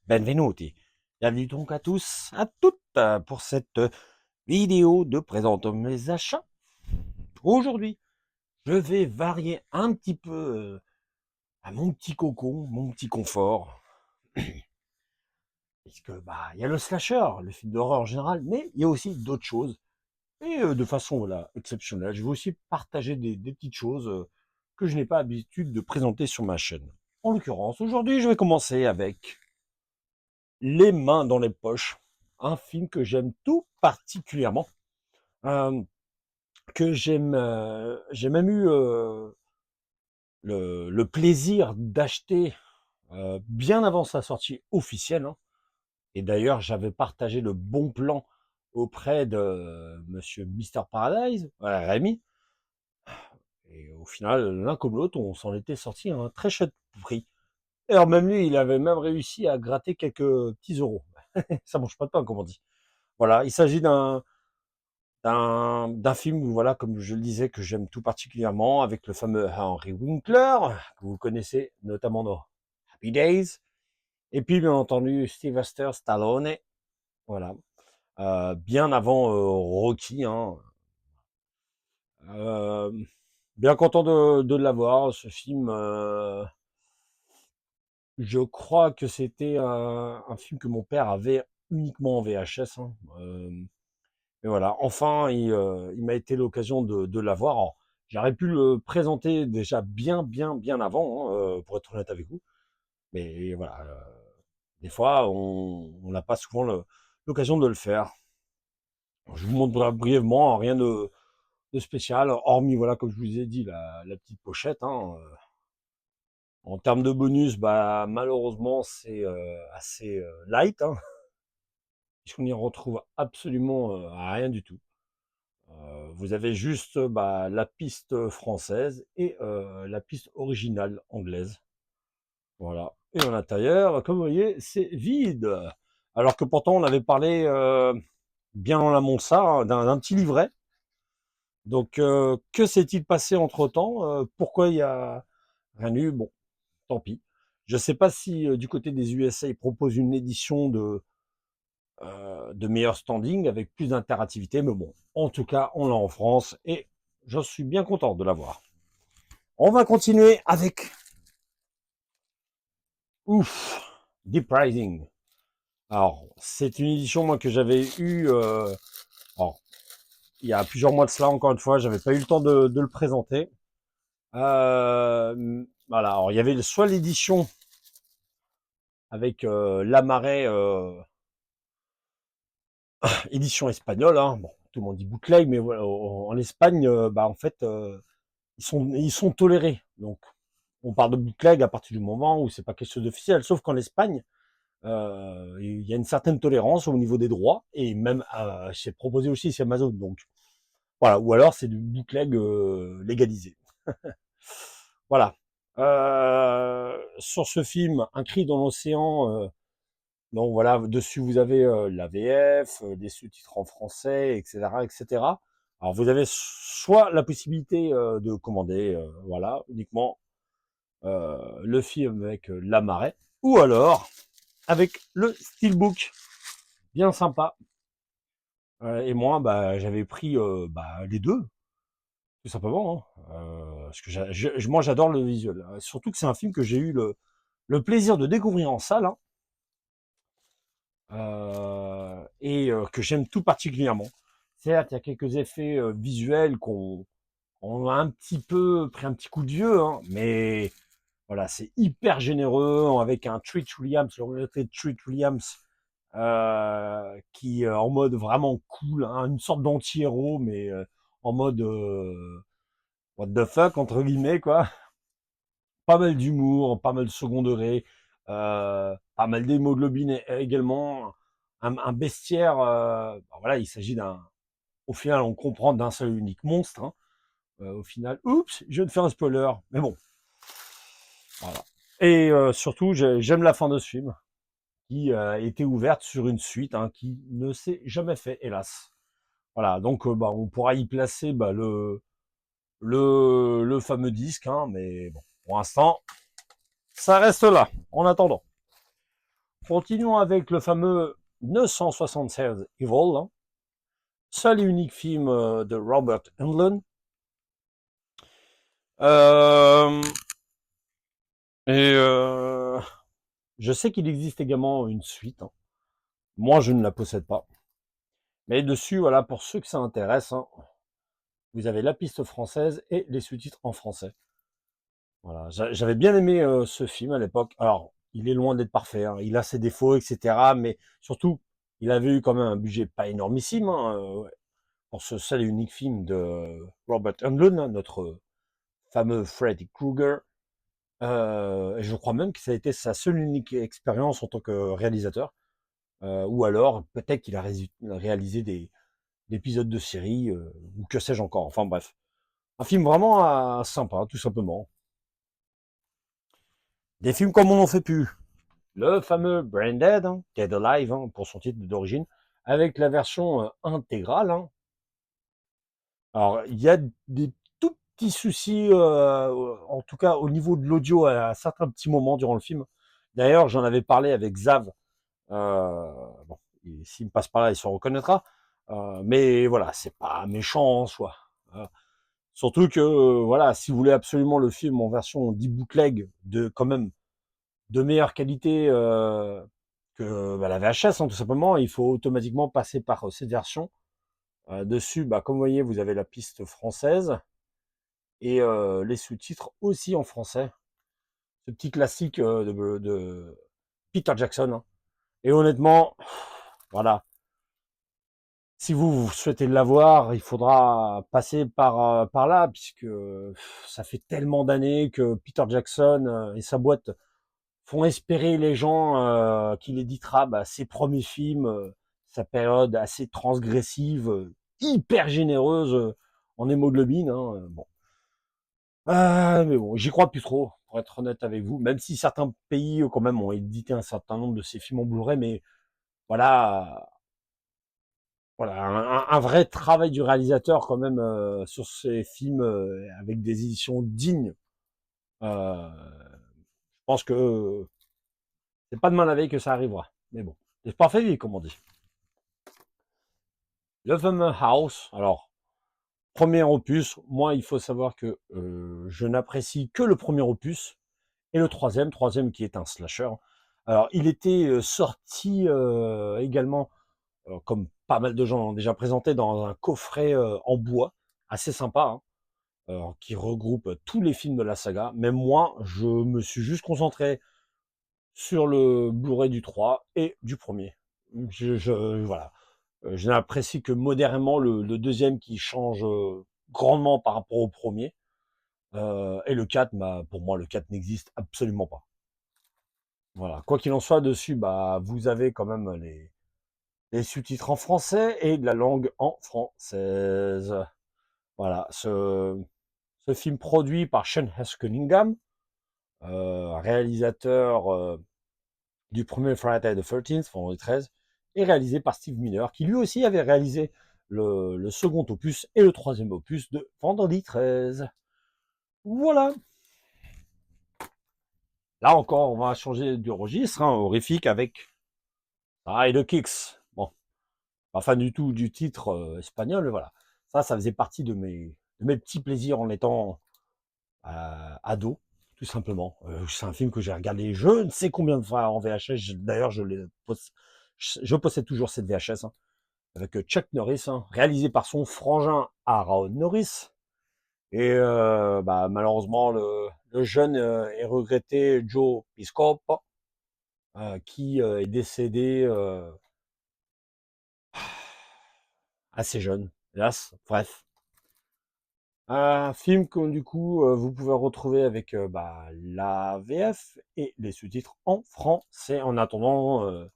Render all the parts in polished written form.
benvenuti. Bienvenue donc à tous, à toutes, pour cette vidéo de présentant mes achats. Aujourd'hui, je vais varier un petit peu à mon petit cocon, mon petit confort. Puisque il y a le slasher, le film d'horreur en général, mais il y a aussi d'autres choses. Et de façon voilà exceptionnelle, je vais aussi partager des petites choses que je n'ai pas l'habitude de présenter sur ma chaîne. En l'occurrence, aujourd'hui, je vais commencer avec Les mains dans les poches, un film que j'aime tout particulièrement, euh, que j'ai même eu le plaisir d'acheter bien avant sa sortie officielle, hein. Et d'ailleurs, j'avais partagé le bon plan auprès de Monsieur Mister Paradise, voilà, Rémi. Et au final, l'un comme l'autre, on s'en était sorti à un très chouette prix. Et alors même lui, il avait même réussi à gratter quelques petits euros. Ça mange pas de pain, comme on dit. Voilà, il s'agit d'un film où, voilà, comme je le disais, que j'aime tout particulièrement, avec le fameux Henry Winkler, que vous connaissez notamment dans Happy Days, et puis bien entendu Sylvester Stallone, voilà, bien avant Rocky, hein. Euh, Bien content de l'avoir, ce film. Je crois que c'était un film que mon père avait uniquement en VHS, hein. Et voilà, enfin, il m'a été l'occasion de l'avoir. Alors, j'aurais pu le présenter déjà bien avant, hein, pour être honnête avec vous. Mais voilà, des fois, on n'a pas souvent l'occasion de le faire. Je vous montre brièvement, hein, rien de spécial, hormis, voilà, comme je vous ai dit, la petite pochette, hein. En termes de bonus, malheureusement, c'est assez light, hein, puisqu'on n'y retrouve absolument rien du tout. Vous avez juste la piste française et la piste originale anglaise. Voilà. Et en l'intérieur, comme vous voyez, c'est vide. Alors que pourtant, on avait parlé bien en amont de ça, hein, d'un petit livret. Donc, que s'est-il passé entre-temps? Pourquoi il y a rien eu? Bon, tant pis. Je ne sais pas si du côté des USA, ils proposent une édition de meilleur standing avec plus d'interactivité, mais bon, en tout cas, on l'a en France et je suis bien content de l'avoir. On va continuer avec ouf, Deep Rising. Alors, c'est une édition moi que j'avais eu alors, il y a plusieurs mois de cela, encore une fois, j'avais pas eu le temps de le présenter. Voilà, alors il y avait soit l'édition avec Lamarais, édition espagnole, hein. Bon, tout le monde dit bootleg, mais voilà, en Espagne, en fait, ils sont tolérés. Donc, on parle de bootleg à partir du moment où c'est pas quelque chose d'officiel. Sauf qu'en Espagne, il y a une certaine tolérance au niveau des droits et même c'est proposé aussi chez Amazon. Donc, voilà. Ou alors c'est du bootleg légalisé. Voilà. Sur ce film, Un cri dans l'océan. Donc voilà, dessus vous avez la VF, des sous-titres en français, etc., etc. Alors vous avez soit la possibilité de commander, voilà, uniquement le film avec Lamarais, ou alors avec le steelbook, bien sympa. Et moi, j'avais pris les deux, tout simplement, hein. Parce que moi j'adore le visuel. Surtout que c'est un film que j'ai eu le plaisir de découvrir en salle, hein, et que j'aime tout particulièrement. Certes, il y a quelques effets visuels qu'on a un petit peu pris un petit coup de vieux, hein, mais voilà, c'est hyper généreux avec un Treat Williams, le regretté Treat Williams, qui est en mode vraiment cool, hein, une sorte d'anti-héros, mais en mode what the fuck entre guillemets quoi. Pas mal d'humour, pas mal de second degré, pas mal d'hémoglobine également, un bestiaire. Voilà, il s'agit au final, on comprend d'un seul unique monstre, hein. Au final, oups, je viens de faire un spoiler, mais bon, voilà. Et surtout, j'aime la fin de ce film, qui était ouverte sur une suite, hein, qui ne s'est jamais fait, hélas. Voilà, donc on pourra y placer le fameux disque, hein, mais bon, pour l'instant, ça reste là, en attendant. Continuons avec le fameux 976 Evil, hein. Seul et unique film de Robert Englund. Euh, et je sais qu'il existe également une suite, hein. Moi, je ne la possède pas. Mais dessus, voilà, pour ceux que ça intéresse, hein, vous avez la piste française et les sous-titres en français. Voilà, j'avais bien aimé ce film à l'époque. Alors, il est loin d'être parfait, hein. Il a ses défauts, etc. Mais surtout, il avait eu quand même un budget pas énormissime, hein, ouais, pour ce seul et unique film de Robert Englund, hein, notre fameux Freddy Krueger. Et je crois même que ça a été sa seule unique expérience en tant que réalisateur. Ou alors, peut-être qu'il a réalisé des épisodes de série, ou que sais-je encore. Enfin bref, un film vraiment sympa, tout simplement. Des films comme on n'en fait plus. Le fameux Branded, hein, Dead Alive, hein, pour son titre d'origine, avec la version intégrale, hein. Alors, il y a des tout petits soucis, en tout cas au niveau de l'audio à certains petits moments durant le film. D'ailleurs, j'en avais parlé avec Zav. Bon, s'il me passe par là, il se reconnaîtra. Mais voilà, c'est pas méchant en soi. Surtout que, voilà, si vous voulez absolument le film en version 10 bootleg de quand même de meilleure qualité que bah, la VHS, hein, tout simplement, il faut automatiquement passer par cette version. Dessus, bah, comme vous voyez, vous avez la piste française et les sous-titres aussi en français. Ce petit classique de Peter Jackson, hein. Et honnêtement, voilà, si vous souhaitez l'avoir, il faudra passer par là, puisque ça fait tellement d'années que Peter Jackson et sa boîte font espérer les gens qu'il éditera bah, ses premiers films, sa période assez transgressive, hyper généreuse en hémoglobine, hein, bon. Mais bon, j'y crois plus trop, pour être honnête avec vous, même si certains pays quand même ont édité un certain nombre de ces films en Blu-ray, mais voilà, voilà, un vrai travail du réalisateur quand même sur ces films avec des éditions dignes. Je pense que c'est pas demain la veille que ça arrivera. Mais bon, c'est pas fait vite, comme on dit. Le fameux House. Alors, premier opus. Moi, il faut savoir que je n'apprécie que le premier opus et le troisième qui est un slasher. Alors, il était sorti également, comme pas mal de gens l'ont déjà présenté, dans un coffret en bois, assez sympa, hein, qui regroupe tous les films de la saga. Mais moi, je me suis juste concentré sur le Blu-ray du 3 et du premier. Voilà. Je n'apprécie que modérément le deuxième qui change grandement par rapport au premier. Et le 4, bah, pour moi, le 4 n'existe absolument pas. Voilà. Quoi qu'il en soit, dessus, bah, vous avez quand même les sous-titres en français et de la langue en française. Voilà. Ce film produit par Sean Hess Cunningham, réalisateur du premier Friday the 13th, vendredi 13, et réalisé par Steve Miller, qui lui aussi avait réalisé le second opus et le troisième opus de Vendredi 13. Voilà. Là encore, on va changer de registre, hein, horrifique avec The Kicks. Bon, pas fan du tout du titre espagnol, voilà. Ça faisait partie de mes petits plaisirs en étant ado, tout simplement. C'est un film que j'ai regardé je ne sais combien de fois en VHS. D'ailleurs, je possède toujours cette VHS, hein, avec Chuck Norris, hein, réalisé par son frangin Aaron Norris. Et bah, malheureusement, le jeune et regretté Joe Piscopo, qui est décédé assez jeune, hélas. Bref. Un film que du coup vous pouvez retrouver avec bah, la VF et les sous-titres en français en attendant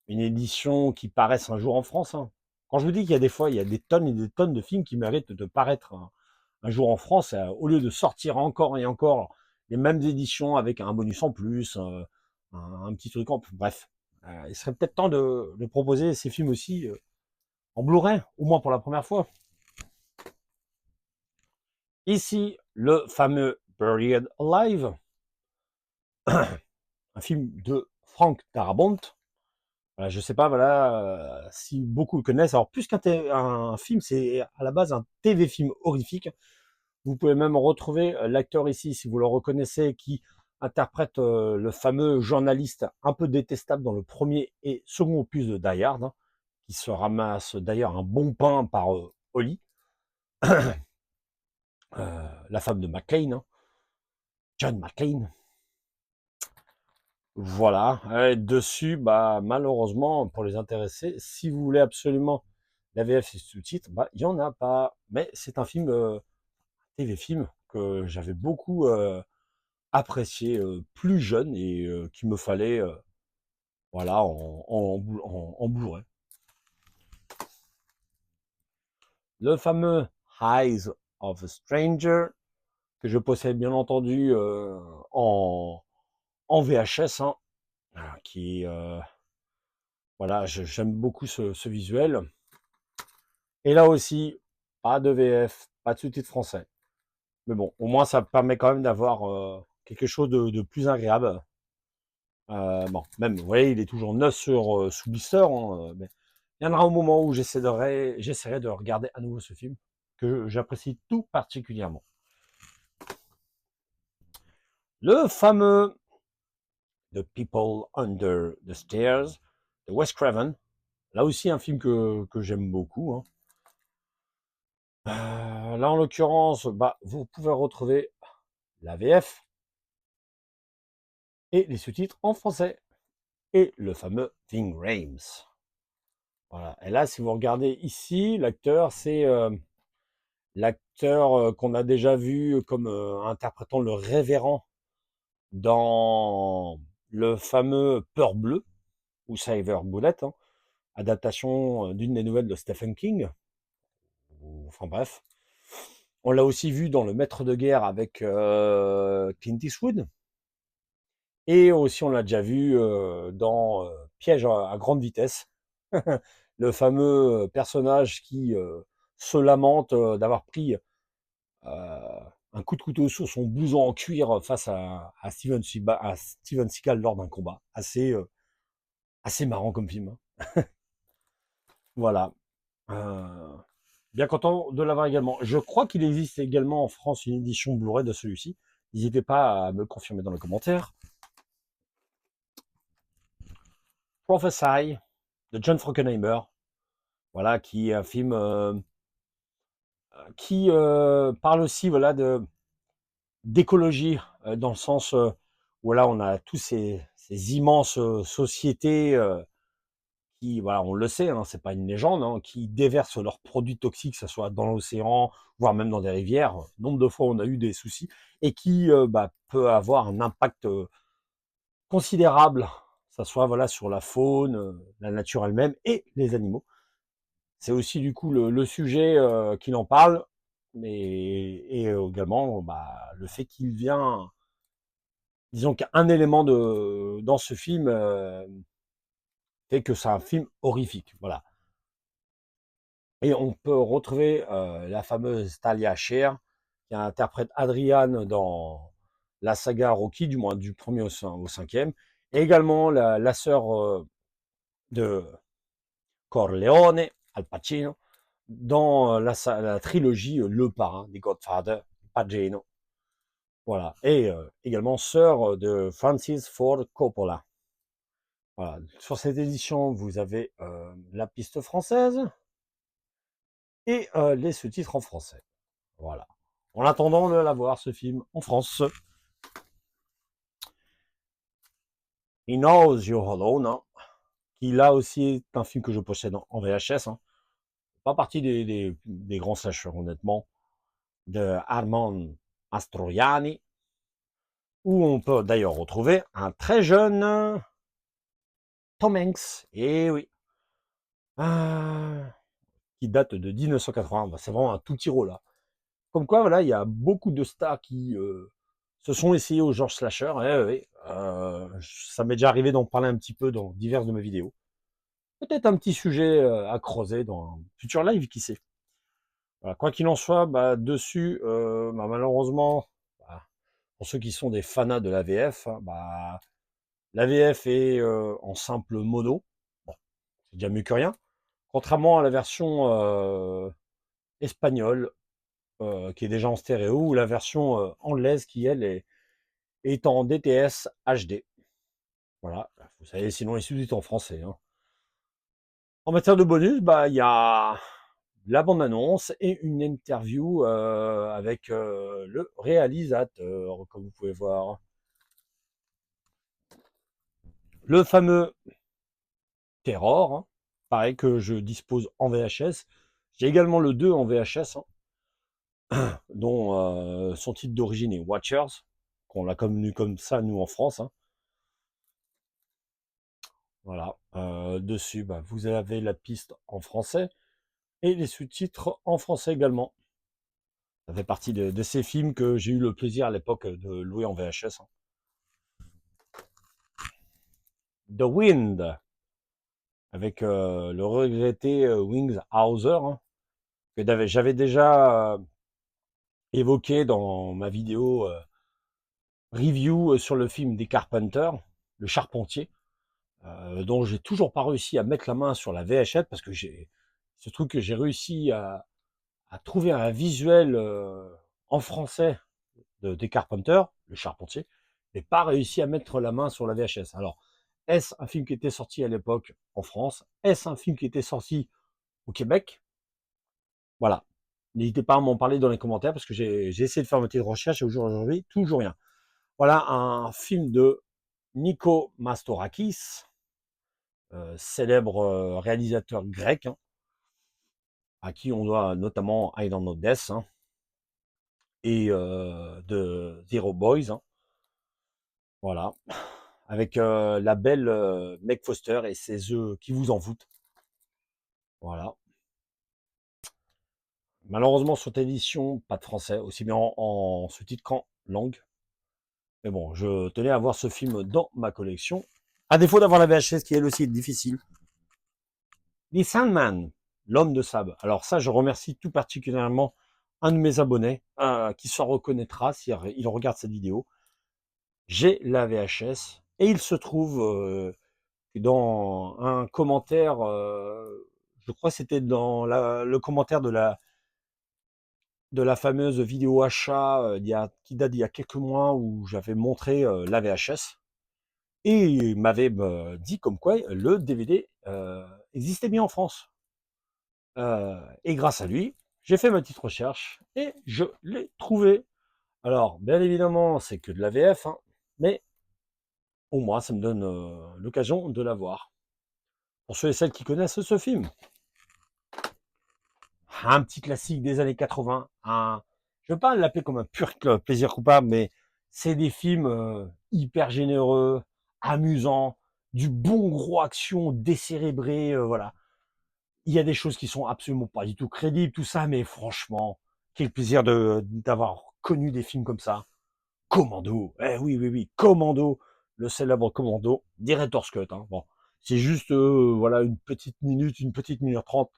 une édition qui paraisse un jour en France, hein. Quand je vous dis qu'il y a des fois, il y a des tonnes et des tonnes de films qui méritent de paraître un jour en France, au lieu de sortir encore et encore les mêmes éditions avec un bonus en plus, un petit truc en plus. Bref, il serait peut-être temps de proposer ces films aussi en Blu-ray, au moins pour la première fois. Ici, le fameux Buried Alive, un film de Frank Darabont. Voilà, je sais pas, voilà, si beaucoup le connaissent. Alors, plus un film, c'est à la base un TV-film horrifique. Vous pouvez même retrouver l'acteur ici, si vous le reconnaissez, qui interprète le fameux journaliste un peu détestable dans le premier et second opus de Die Hard, hein, qui se ramasse d'ailleurs un bon pain par Holly, la femme de McClane, hein, John McClane. Voilà, dessus, bah, malheureusement, pour les intéressés, si vous voulez absolument la VF et sous-titres, bah, il n'y en a pas. Mais c'est un film, TV-film, que j'avais beaucoup apprécié plus jeune et qu'il me fallait voilà, en Blu-ray. Le fameux Eyes of a Stranger, que je possède bien entendu en VHS, hein, qui voilà, j'aime beaucoup ce visuel. Et là aussi, pas de VF, pas de sous-titres français. Mais bon, au moins ça permet quand même d'avoir quelque chose de plus agréable. Bon, même, vous voyez, il est toujours neuf sous blister, hein, mais il y en aura un moment où j'essaierai de regarder à nouveau ce film, que j'apprécie tout particulièrement. Le fameux The People Under the Stairs de Wes Craven. Là aussi, un film que j'aime beaucoup, hein. Là, en l'occurrence, bah, vous pouvez retrouver la VF et les sous-titres en français. Et le fameux Ving Rhames. Voilà. Et là, si vous regardez ici, l'acteur, c'est l'acteur qu'on a déjà vu comme interprétant le révérend dans le fameux Peur bleue, ou Silver Bullet, hein, adaptation d'une des nouvelles de Stephen King. Enfin bref. On l'a aussi vu dans Le Maître de guerre avec Clint Eastwood. Et aussi, on l'a déjà vu dans Piège à grande vitesse. Le fameux personnage qui se lamente d'avoir pris un coup de couteau sur son blouson en cuir face à Steven Seagal lors d'un combat. Assez marrant comme film, hein. Voilà. Euh, Bien content de l'avoir également. Je crois qu'il existe également en France une édition Blu-ray de celui-ci. N'hésitez pas à me le confirmer dans les commentaires. Prophesy de John Frankenheimer. Voilà, qui est un film qui parle aussi, voilà, d'écologie, dans le sens où là on a tous ces immenses sociétés qui, voilà, on le sait, hein, c'est pas une légende, hein, qui déversent leurs produits toxiques, que ce soit dans l'océan, voire même dans des rivières. Nombre de fois on a eu des soucis et qui bah, peut avoir un impact considérable, que ce soit voilà sur la faune, la nature elle-même et les animaux. C'est aussi du coup le sujet qu'il en parle, mais et également bah, le fait qu'il vient, disons qu'un élément dans ce film fait que c'est un film horrifique, voilà. Et on peut retrouver la fameuse Talia Shire qui interprète Adriane dans la saga Rocky, du moins du premier au cinquième, et également la sœur de Corleone, Al Pacino, dans la trilogie Le Parrain des Godfather, Pagino. Voilà. Et également sœur de Francis Ford Coppola. Voilà. Sur cette édition, vous avez la piste française et les sous-titres en français. Voilà. En attendant de l'avoir, ce film, en France. He Knows You're Alone, hein, qui là aussi est un film que je possède en VHS. Hein. Pas partie des grands slashers, honnêtement. De Armand Mastroianni, où on peut d'ailleurs retrouver un très jeune Tom Hanks. Et oui. Qui date de 1980. C'est vraiment un tout petit rôle là. Comme quoi, voilà, il y a beaucoup de stars qui se sont essayés au genre slasher. Ça m'est déjà arrivé d'en parler un petit peu dans diverses de mes vidéos. Peut-être un petit sujet à creuser dans un futur live, qui sait. Voilà, quoi qu'il en soit, bah, dessus, bah, malheureusement, bah, pour ceux qui sont des fanats de la VF, hein, bah, La VF est en simple mono. Bon, c'est déjà mieux que rien. Contrairement à la version espagnole, qui est déjà en stéréo, ou la version anglaise qui, elle, est en DTS HD. Voilà, vous savez, sinon les sous-titres en français. Hein. En matière de bonus, bah il y a la bande-annonce et une interview avec le réalisateur, comme vous pouvez voir. Le fameux Terror, hein, pareil que je dispose en VHS. J'ai également le 2 en VHS, hein, dont son titre d'origine est Watchers, qu'on l'a connu comme ça, nous, en France. Hein. Voilà. Dessus, bah, vous avez la piste en français et les sous-titres en français également. Ça fait partie de ces films que j'ai eu le plaisir à l'époque de louer en VHS. Hein. The Wind, avec le regretté Wings Hauser, hein, que j'avais déjà évoqué dans ma vidéo review sur le film des Carpenters, Le Charpentier, dont j'ai toujours pas réussi à mettre la main sur la VHS parce que ce truc que j'ai réussi à trouver un visuel en français des Carpenters, Le Charpentier, mais pas réussi à mettre la main sur la VHS. Alors, est-ce un film qui était sorti à l'époque en France? Est-ce un film qui était sorti au Québec? Voilà. N'hésitez pas à m'en parler dans les commentaires parce que j'ai essayé de faire une petite recherche et aujourd'hui, toujours rien. Voilà un film de Nico Mastorakis, célèbre réalisateur grec, hein, à qui on doit notamment I Don't Know Death hein, et de Zero Boys. Hein, voilà. Avec la belle Meg Foster et ses œufs qui vous envoûtent. Voilà. Malheureusement, sur édition, pas de français, aussi bien en sous-titre qu'en langue. Mais bon, je tenais à voir ce film dans ma collection. À défaut d'avoir la VHS, qui elle aussi est difficile. The Sandman, l'homme de sable. Alors ça, je remercie tout particulièrement un de mes abonnés qui s'en reconnaîtra si il regarde cette vidéo. J'ai la VHS et il se trouve dans un commentaire, je crois que c'était dans le commentaire de la fameuse vidéo achat qui date d'il y a quelques mois où j'avais montré la VHS. Et il m'avait dit comme quoi le DVD existait bien en France. Et grâce à lui, j'ai fait ma petite recherche et je l'ai trouvé. Alors, bien évidemment, c'est que de la VF, hein, mais au moins, ça me donne l'occasion de la voir. Pour ceux et celles qui connaissent ce film. Un petit classique des années 80. Je ne veux pas l'appeler comme un pur plaisir coupable, mais c'est des films hyper généreux, amusants, du bon gros action décérébré, voilà. Il y a des choses qui sont absolument pas du tout crédibles, tout ça, mais franchement, quel plaisir d'avoir connu des films comme ça. Commando, eh oui, oui, oui, Commando, le célèbre Commando, Director's Cut. Hein. Bon, c'est juste, voilà, une petite minute 30,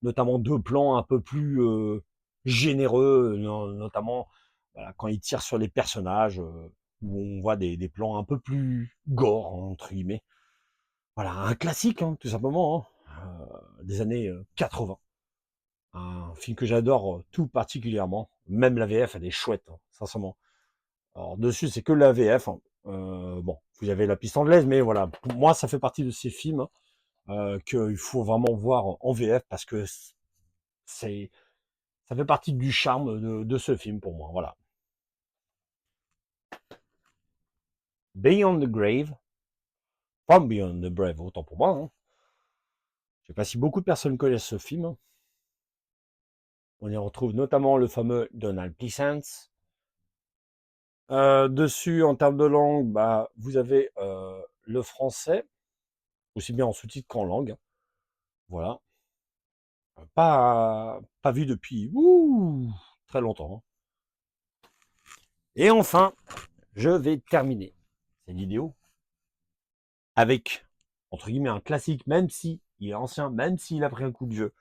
notamment deux plans un peu plus généreux, notamment voilà, quand il tire sur les personnages, où on voit des plans un peu plus gore, hein, entre guillemets. Voilà, un classique, hein, tout simplement, hein, des années 80. Un film que j'adore tout particulièrement. Même la VF, elle est chouette, hein, sincèrement. Alors dessus, c'est que la VF. Hein. Bon, vous avez la piste anglaise, mais voilà, pour moi, ça fait partie de ces films qu'il faut vraiment voir en VF parce que c'est, ça fait partie du charme de ce film pour moi. Voilà. Beyond the Grave, From Beyond the Brave, autant pour moi. Hein. Je sais pas si beaucoup de personnes connaissent ce film. Hein. On y retrouve notamment le fameux Donald Pleasence. Dessus, en termes de langue, bah, vous avez le français, aussi bien en sous-titre qu'en langue. Voilà. Pas vu depuis très longtemps. Hein. Et enfin, je vais terminer cette vidéo avec, entre guillemets, un classique, même si il est ancien, même s'il a pris un coup de vieux.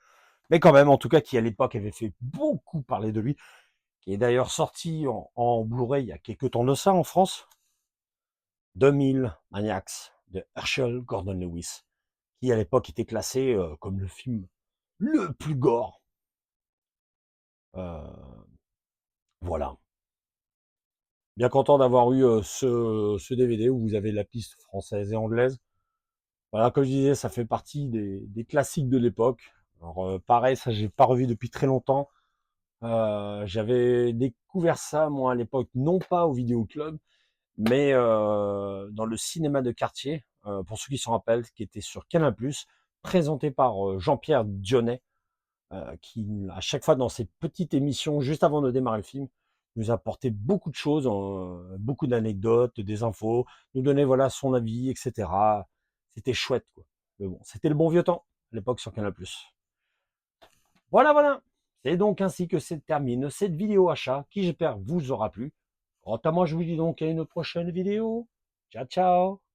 Mais quand même, en tout cas, qui à l'époque avait fait beaucoup parler de lui, qui est d'ailleurs sorti en Blu-ray il y a quelques temps de ça en France. 2000 Maniacs de Herschel Gordon Lewis, qui à l'époque était classé comme le film le plus gore. Voilà. Bien content d'avoir eu ce DVD où vous avez la piste française et anglaise. Voilà, comme je disais, ça fait partie des classiques de l'époque. Alors pareil, ça j'ai pas revu depuis très longtemps. J'avais découvert ça moi à l'époque, non pas au vidéoclub, mais dans le cinéma de quartier, pour ceux qui s'en rappellent, qui était sur Canal+, présenté par Jean-Pierre Dionnet, qui à chaque fois dans ses petites émissions, juste avant de démarrer le film, nous apportait beaucoup de choses, beaucoup d'anecdotes, des infos, nous donnait voilà son avis, etc. C'était chouette, quoi. Mais bon, c'était le bon vieux temps, à l'époque sur Canal+. Voilà, voilà. C'est donc ainsi que se termine cette vidéo achat qui, j'espère, vous aura plu. Quant à moi, je vous dis donc à une prochaine vidéo. Ciao, ciao.